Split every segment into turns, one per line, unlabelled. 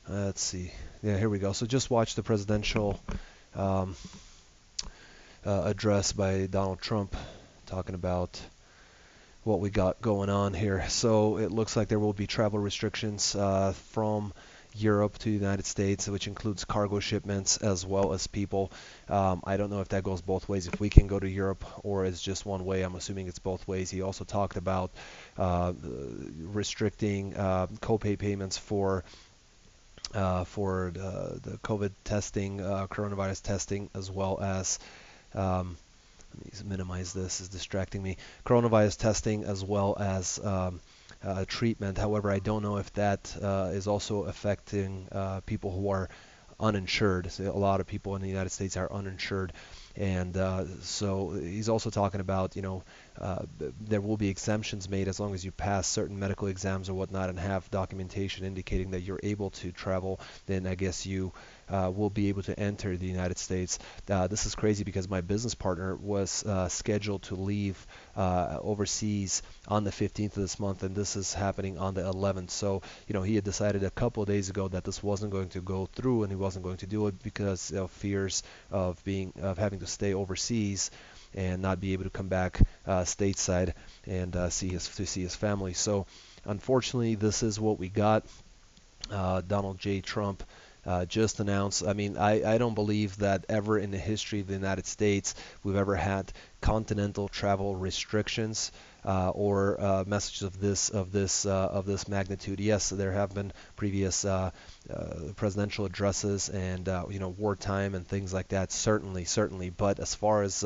Let's see. Yeah, here we go. So just watch the presidential um, address by Donald Trump talking about what we got going on here. So it looks like there will be travel restrictions from Europe to the United States, which includes cargo shipments as well as people. I don't know if that goes both ways, if we can go to Europe or it's just one way. I'm assuming it's both ways. He also talked about restricting copay payments for the COVID testing, coronavirus testing, as well as let me minimize this, is distracting me. Coronavirus testing as well as treatment. However, I don't know if that is also affecting people who are uninsured. So a lot of people in the United States are uninsured, and so he's also talking about, there will be exemptions made as long as you pass certain medical exams or whatnot and have documentation indicating that you're able to travel. Then I guess you will be able to enter the United States. This is crazy because my business partner was scheduled to leave overseas on the 15th of this month, and this is happening on the 11th. So, he had decided a couple of days ago that this wasn't going to go through, and he wasn't going to do it because of fears of having to stay overseas and not be able to come back stateside and see his family. So, unfortunately, this is what we got. Donald J. Trump just announced. I mean, I don't believe that ever in the history of the United States we've ever had continental travel restrictions or messages of this magnitude. Yes, there have been previous presidential addresses and wartime and things like that. Certainly, certainly. But as far as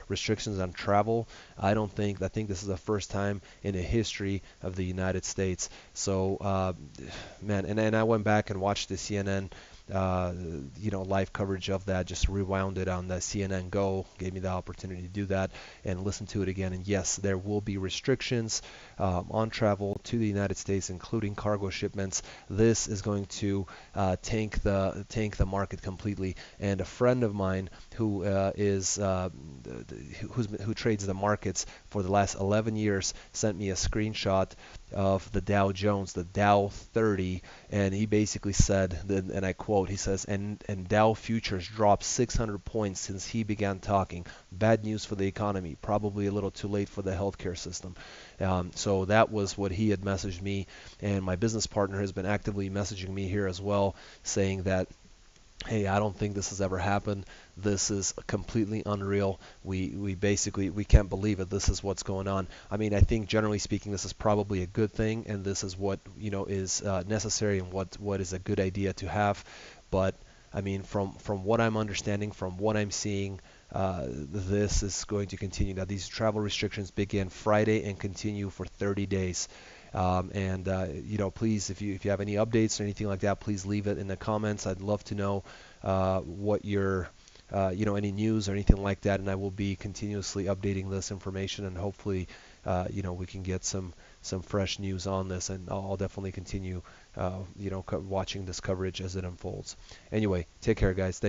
restrictions on travel, I don't think. I think this is the first time in the history of the United States. So, man, and I went back and watched the CNN live coverage of that, just rewound it on the CNN Go, gave me the opportunity to do that and listen to it again. And yes, there will be restrictions on travel to the United States, including cargo shipments. This is going to tank the market completely. And a friend of mine who trades the markets for the last 11 years sent me a screenshot of the Dow Jones, the Dow 30, and he basically said, and I quote, he says, and Dow futures dropped 600 points since he began talking. Bad news for the economy, probably a little too late for the healthcare system. So that was what he had messaged me, and my business partner has been actively messaging me here as well, saying that, hey, I don't think this has ever happened. This is completely unreal. We basically we can't believe it. This is what's going on. I mean, I think generally speaking, this is probably a good thing, and this is what is necessary and what is a good idea to have. But I mean, from what I'm understanding, from what I'm seeing, this is going to continue. Now, these travel restrictions begin Friday and continue for 30 days. And please, if you have any updates or anything like that, please leave it in the comments. I'd love to know what your any news or anything like that, and I will be continuously updating this information, and hopefully, we can get some fresh news on this, and I'll definitely continue, watching this coverage as it unfolds. Anyway, take care, guys. Thank